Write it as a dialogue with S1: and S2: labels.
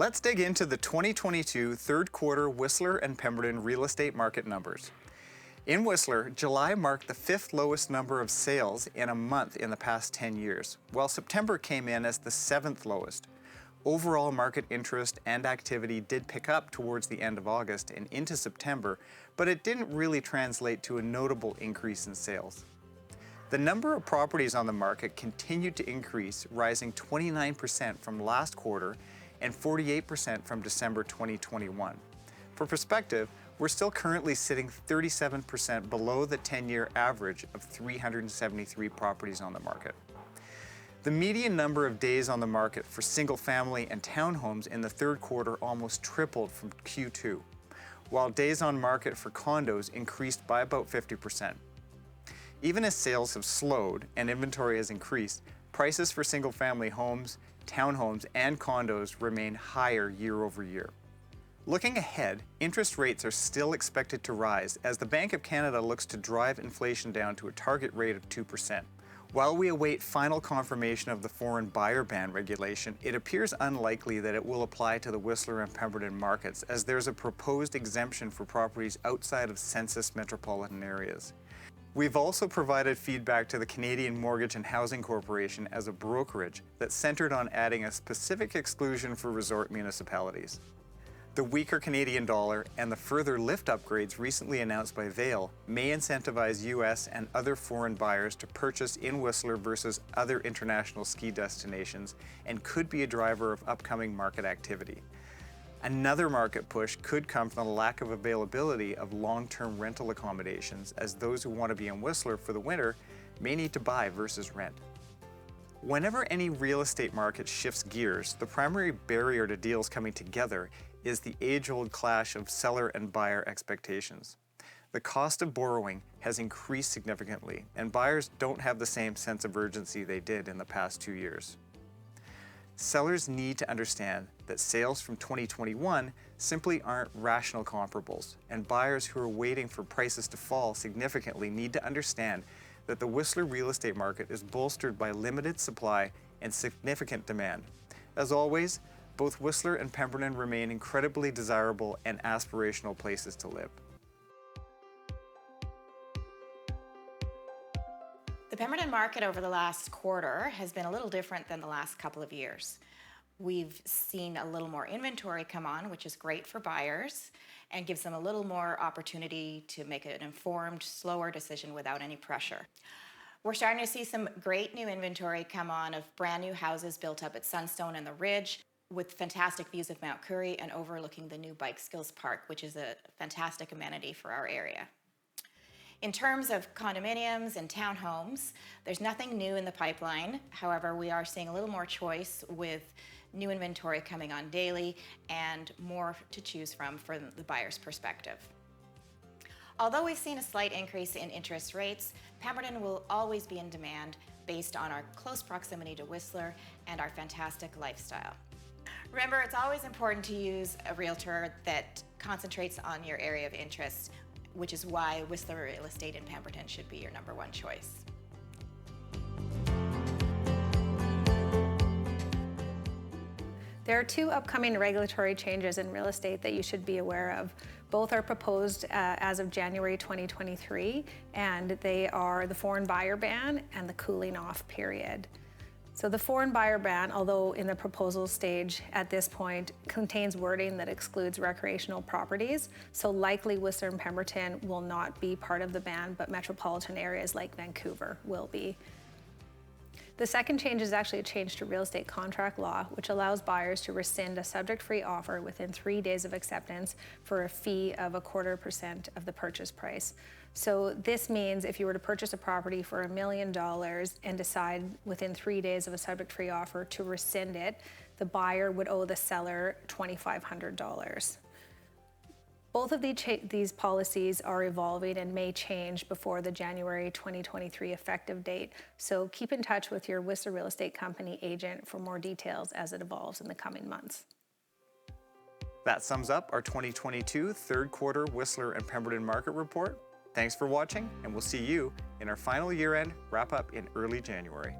S1: Let's dig into the 2022 third quarter Whistler and Pemberton real estate market numbers. In Whistler, July marked the fifth lowest number of sales in a month in the past 10 years, while September came in as the seventh lowest. Overall market interest and activity did pick up towards the end of August and into September, but it didn't really translate to a notable increase in sales. The number of properties on the market continued to increase, rising 29% from last quarter and 48% from December 2021. For perspective, we're still currently sitting 37% below the 10-year average of 373 properties on the market. The median number of days on the market for single-family and townhomes in the third quarter almost tripled from Q2, while days on market for condos increased by about 50%. Even as sales have slowed and inventory has increased, prices for single-family homes, townhomes, and condos remain higher year over year. Looking ahead, interest rates are still expected to rise as the Bank of Canada looks to drive inflation down to a target rate of 2%. While we await final confirmation of the foreign buyer ban regulation, it appears unlikely that it will apply to the Whistler and Pemberton markets, as there's a proposed exemption for properties outside of census metropolitan areas. We've also provided feedback to the Canadian Mortgage and Housing Corporation as a brokerage that centered on adding a specific exclusion for resort municipalities. The weaker Canadian dollar and the further lift upgrades recently announced by Vail may incentivize U.S. and other foreign buyers to purchase in Whistler versus other international ski destinations, and could be a driver of upcoming market activity. Another market push could come from the lack of availability of long-term rental accommodations, as those who want to be in Whistler for the winter may need to buy versus rent. Whenever any real estate market shifts gears, the primary barrier to deals coming together is the age-old clash of seller and buyer expectations. The cost of borrowing has increased significantly, and buyers don't have the same sense of urgency they did in the past 2 years. Sellers need to understand that sales from 2021 simply aren't rational comparables, and buyers who are waiting for prices to fall significantly need to understand that the Whistler real estate market is bolstered by limited supply and significant demand. As always, both Whistler and Pemberton remain incredibly desirable and aspirational places to live.
S2: The Pemberton market over the last quarter has been a little different than the last couple of years. We've seen a little more inventory come on, which is great for buyers and gives them a little more opportunity to make an informed, slower decision without any pressure. We're starting to see some great new inventory come on of brand new houses built up at Sunstone and the Ridge, with fantastic views of Mount Currie and overlooking the new Bike Skills Park, which is a fantastic amenity for our area. In terms of condominiums and townhomes, there's nothing new in the pipeline. However, we are seeing a little more choice with new inventory coming on daily and more to choose from the buyer's perspective. Although we've seen a slight increase in interest rates, Pemberton will always be in demand based on our close proximity to Whistler and our fantastic lifestyle. Remember, it's always important to use a realtor that concentrates on your area of interest, which is why Whistler Real Estate in Pemberton should be your #1 choice.
S3: There are two upcoming regulatory changes in real estate that you should be aware of. Both are proposed as of January 2023, and they are the foreign buyer ban and the cooling off period. So the foreign buyer ban, although in the proposal stage at this point, contains wording that excludes recreational properties, so likely Whistler and Pemberton will not be part of the ban, but metropolitan areas like Vancouver will be. The second change is actually a change to real estate contract law, which allows buyers to rescind a subject-free offer within 3 days of acceptance for a fee of 0.25% of the purchase price. So this means if you were to purchase a property for $1 million and decide within 3 days of a subject-free offer to rescind it, the buyer would owe the seller $2,500. Both of these policies are evolving and may change before the January 2023 effective date, so keep in touch with your Whistler Real Estate Company agent for more details as it evolves in the coming months.
S1: That sums up our 2022 third quarter Whistler and Pemberton market report. Thanks for watching, and we'll see you in our final year-end wrap-up in early January.